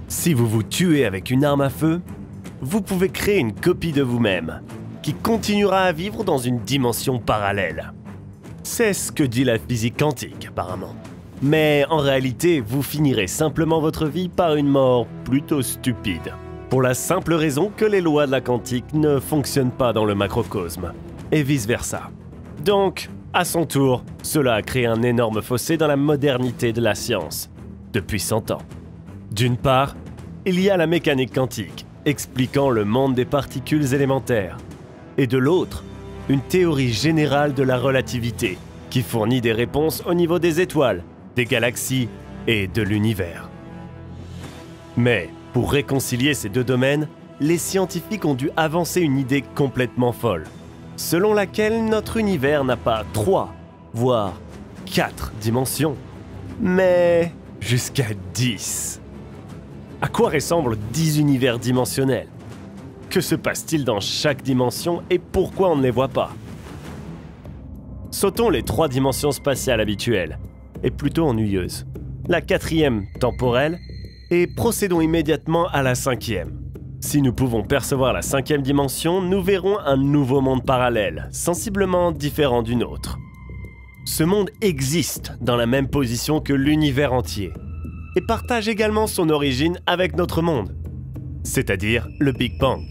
Si vous vous tuez avec une arme à feu, vous pouvez créer une copie de vous-même qui continuera à vivre dans une dimension parallèle. C'est ce que dit la physique quantique, apparemment. Mais en réalité, vous finirez simplement votre vie par une mort plutôt stupide. Pour la simple raison que les lois de la quantique ne fonctionnent pas dans le macrocosme, et vice-versa. Donc, à son tour, cela a créé un énorme fossé dans la modernité de la science, depuis 100 ans. D'une part, il y a la mécanique quantique, expliquant le monde des particules élémentaires. Et de l'autre, une théorie générale de la relativité, qui fournit des réponses au niveau des étoiles, des galaxies et de l'univers. Mais, pour réconcilier ces deux domaines, les scientifiques ont dû avancer une idée complètement folle, selon laquelle notre univers n'a pas 3, voire 4 dimensions, mais jusqu'à 10. À quoi ressemblent 10 univers dimensionnels? Que se passe-t-il dans chaque dimension et pourquoi on ne les voit pas? Sautons les 3 dimensions spatiales habituelles, et plutôt ennuyeuses. La 4e, temporelle, et procédons immédiatement à la 5e. Si nous pouvons percevoir la 5e dimension, nous verrons un nouveau monde parallèle, sensiblement différent du nôtre. Ce monde existe dans la même position que l'univers entier, et partage également son origine avec notre monde, c'est-à-dire le Big Bang.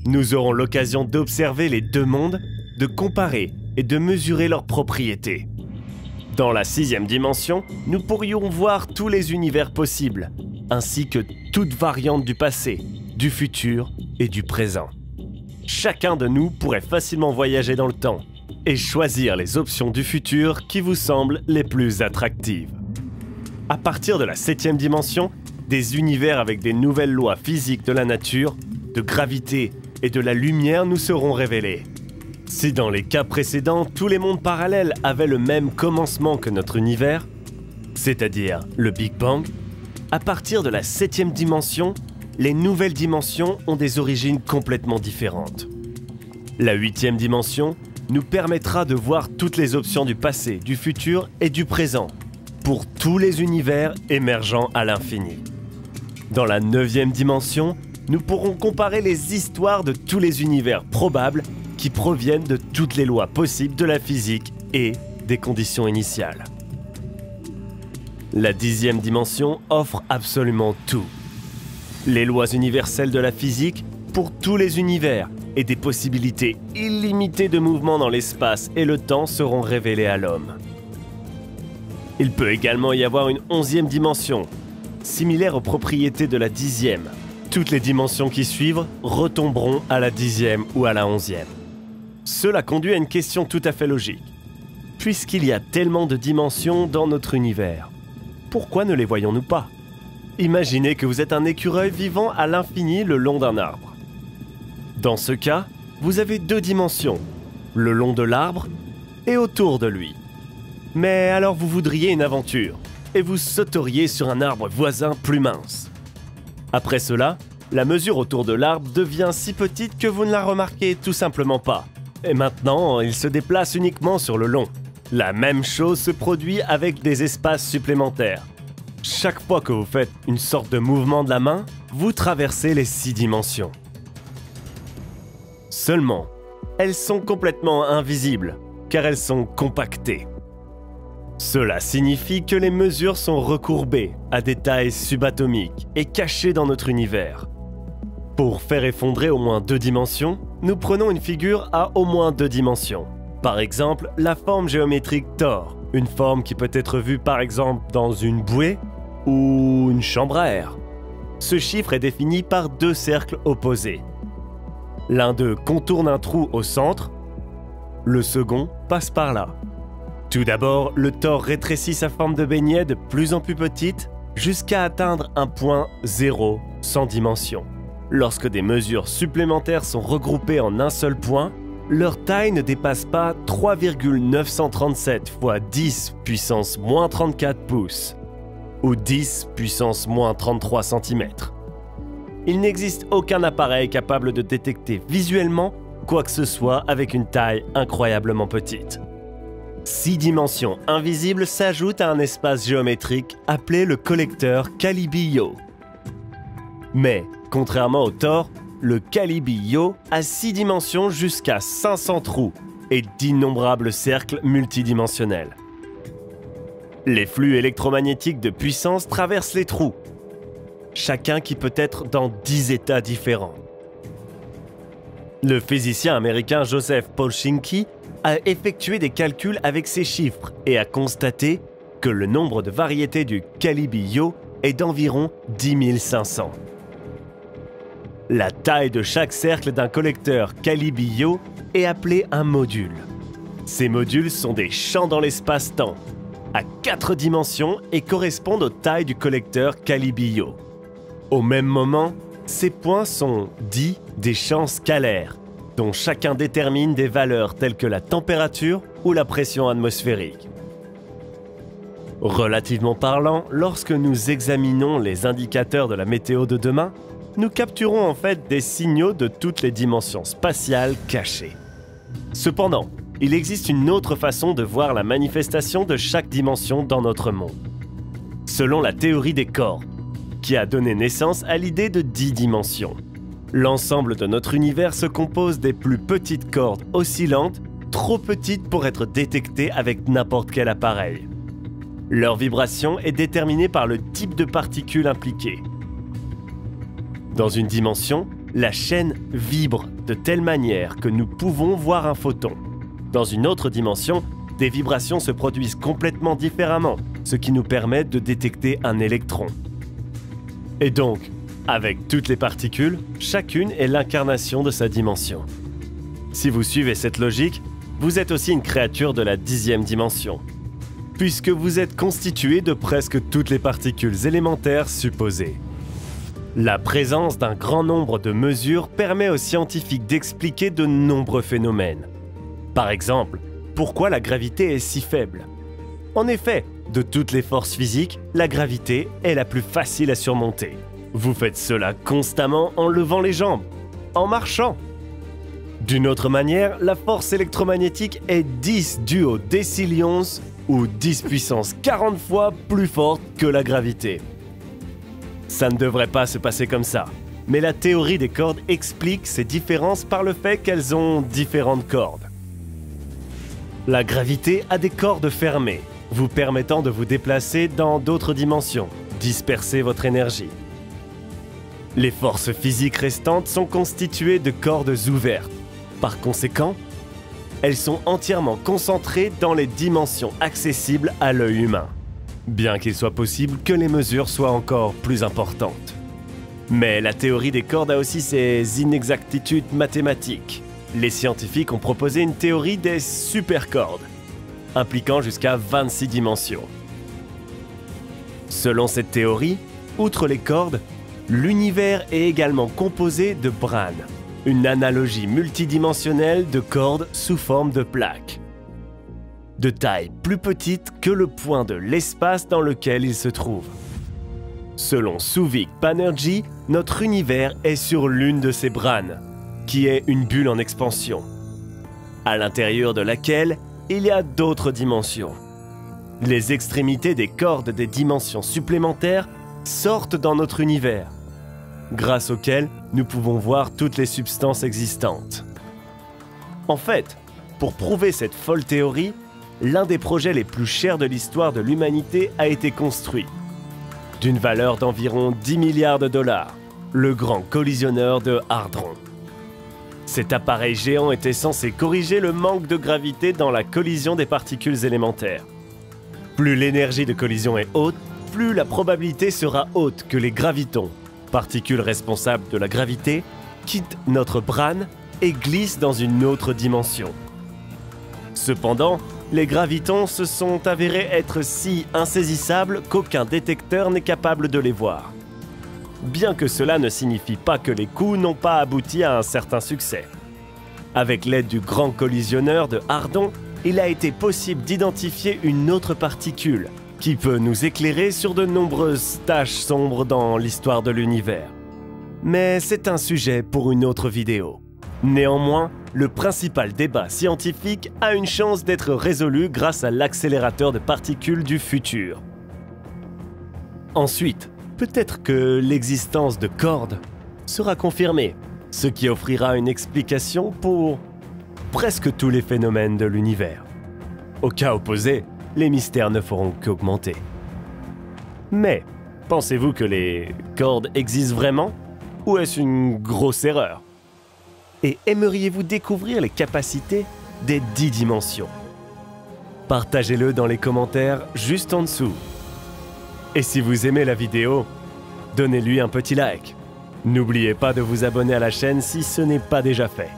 Nous aurons l'occasion d'observer les deux mondes, de comparer et de mesurer leurs propriétés. Dans la 6e dimension, nous pourrions voir tous les univers possibles, ainsi que toute variante du passé, du futur et du présent. Chacun de nous pourrait facilement voyager dans le temps et choisir les options du futur qui vous semblent les plus attractives. À partir de la 7e dimension, des univers avec des nouvelles lois physiques de la nature, de gravité et de la lumière nous seront révélés. Si dans les cas précédents, tous les mondes parallèles avaient le même commencement que notre univers, c'est-à-dire le Big Bang, à partir de la 7e dimension, les nouvelles dimensions ont des origines complètement différentes. La 8e dimension nous permettra de voir toutes les options du passé, du futur et du présent, pour tous les univers émergeant à l'infini. Dans la 9e dimension, nous pourrons comparer les histoires de tous les univers probables qui proviennent de toutes les lois possibles de la physique et des conditions initiales. La 10e dimension offre absolument tout. Les lois universelles de la physique pour tous les univers et des possibilités illimitées de mouvement dans l'espace et le temps seront révélées à l'homme. Il peut également y avoir une 11e dimension, similaire aux propriétés de la 10e. Toutes les dimensions qui suivent retomberont à la 10e ou à la 11e. Cela conduit à une question tout à fait logique. Puisqu'il y a tellement de dimensions dans notre univers, pourquoi ne les voyons-nous pas? Imaginez que vous êtes un écureuil vivant à l'infini le long d'un arbre. Dans ce cas, vous avez 2 dimensions, le long de l'arbre et autour de lui. Mais alors vous voudriez une aventure, et vous sauteriez sur un arbre voisin plus mince. Après cela, la mesure autour de l'arbre devient si petite que vous ne la remarquez tout simplement pas. Et maintenant, il se déplace uniquement sur le long. La même chose se produit avec des espaces supplémentaires. Chaque fois que vous faites une sorte de mouvement de la main, vous traversez les 6 dimensions. Seulement, elles sont complètement invisibles, car elles sont compactées. Cela signifie que les mesures sont recourbées à des tailles subatomiques et cachées dans notre univers. Pour faire effondrer au moins 2 dimensions, nous prenons une figure à au moins 2 dimensions. Par exemple, la forme géométrique Thor, une forme qui peut être vue par exemple dans une bouée ou une chambre à air. Ce chiffre est défini par 2 cercles opposés. L'un d'eux contourne un trou au centre, le second passe par là. Tout d'abord, le Thor rétrécit sa forme de beignet de plus en plus petite jusqu'à atteindre un point 0 sans dimension. Lorsque des mesures supplémentaires sont regroupées en un seul point, leur taille ne dépasse pas 3,937 fois 10 puissance moins 34 pouces ou 10 puissance moins 33 cm. Il n'existe aucun appareil capable de détecter visuellement quoi que ce soit avec une taille incroyablement petite. 6 dimensions invisibles s'ajoutent à un espace géométrique appelé le collecteur Calibiyo. Mais, contrairement au Thor, le Calibi-Yo a 6 dimensions jusqu'à 500 trous et d'innombrables cercles multidimensionnels. Les flux électromagnétiques de puissance traversent les trous, chacun qui peut être dans 10 états différents. Le physicien américain Joseph Polchinski a effectué des calculs avec ces chiffres et a constaté que le nombre de variétés du Calibi-Yo est d'environ 10 500. La taille de chaque cercle d'un collecteur Calibi-Yo est appelée un module. Ces modules sont des champs dans l'espace-temps, à 4 dimensions et correspondent aux tailles du collecteur Calibi-Yo. Au même moment, ces points sont dits des champs scalaires, dont chacun détermine des valeurs telles que la température ou la pression atmosphérique. Relativement parlant, lorsque nous examinons les indicateurs de la météo de demain, nous capturons en fait des signaux de toutes les dimensions spatiales cachées. Cependant, il existe une autre façon de voir la manifestation de chaque dimension dans notre monde. Selon la théorie des cordes, qui a donné naissance à l'idée de 10 dimensions. L'ensemble de notre univers se compose des plus petites cordes oscillantes, trop petites pour être détectées avec n'importe quel appareil. Leur vibration est déterminée par le type de particules impliquées. Dans une dimension, la chaîne vibre de telle manière que nous pouvons voir un photon. Dans une autre dimension, des vibrations se produisent complètement différemment, ce qui nous permet de détecter un électron. Et donc, avec toutes les particules, chacune est l'incarnation de sa dimension. Si vous suivez cette logique, vous êtes aussi une créature de la 10e dimension, puisque vous êtes constitué de presque toutes les particules élémentaires supposées. La présence d'un grand nombre de mesures permet aux scientifiques d'expliquer de nombreux phénomènes. Par exemple, pourquoi la gravité est si faible? En effet, de toutes les forces physiques, la gravité est la plus facile à surmonter. Vous faites cela constamment en levant les jambes, en marchant. D'une autre manière, la force électromagnétique est 10 due au décillions ou 10 puissance 40 fois plus forte que la gravité. Ça ne devrait pas se passer comme ça, mais la théorie des cordes explique ces différences par le fait qu'elles ont différentes cordes. La gravité a des cordes fermées, vous permettant de vous déplacer dans d'autres dimensions, disperser votre énergie. Les forces physiques restantes sont constituées de cordes ouvertes. Par conséquent, elles sont entièrement concentrées dans les dimensions accessibles à l'œil humain, bien qu'il soit possible que les mesures soient encore plus importantes. Mais la théorie des cordes a aussi ses inexactitudes mathématiques. Les scientifiques ont proposé une théorie des supercordes, impliquant jusqu'à 26 dimensions. Selon cette théorie, outre les cordes, l'univers est également composé de brane, une analogie multidimensionnelle de cordes sous forme de plaques, de taille plus petite que le point de l'espace dans lequel il se trouve. Selon Souvik Banerjee, notre univers est sur l'une de ces branes, qui est une bulle en expansion, à l'intérieur de laquelle il y a d'autres dimensions. Les extrémités des cordes des dimensions supplémentaires sortent dans notre univers, grâce auxquelles nous pouvons voir toutes les substances existantes. En fait, pour prouver cette folle théorie, l'un des projets les plus chers de l'histoire de l'humanité a été construit, d'une valeur d'environ 10 milliards de dollars, le Grand Collisionneur de Hadron. Cet appareil géant était censé corriger le manque de gravité dans la collision des particules élémentaires. Plus l'énergie de collision est haute, plus la probabilité sera haute que les gravitons, particules responsables de la gravité, quittent notre brane et glissent dans une autre dimension. Cependant, les gravitons se sont avérés être si insaisissables qu'aucun détecteur n'est capable de les voir. Bien que cela ne signifie pas que les coups n'ont pas abouti à un certain succès. Avec l'aide du Grand Collisionneur de Hadron, il a été possible d'identifier une autre particule qui peut nous éclairer sur de nombreuses taches sombres dans l'histoire de l'univers. Mais c'est un sujet pour une autre vidéo. Néanmoins, le principal débat scientifique a une chance d'être résolu grâce à l'accélérateur de particules du futur. Ensuite, Peut-être que l'existence de cordes sera confirmée, ce qui offrira une explication pour presque tous les phénomènes de l'univers. Au cas opposé, les mystères ne feront qu'augmenter. Mais, pensez-vous que les cordes existent vraiment? Ou est-ce une grosse erreur? Et aimeriez-vous découvrir les capacités des 10 dimensions? Partagez-le dans les commentaires juste en dessous. Et si vous aimez la vidéo, donnez-lui un petit like. N'oubliez pas de vous abonner à la chaîne si ce n'est pas déjà fait.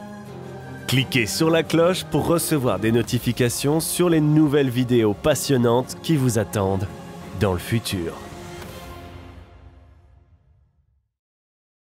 Cliquez sur la cloche pour recevoir des notifications sur les nouvelles vidéos passionnantes qui vous attendent dans le futur.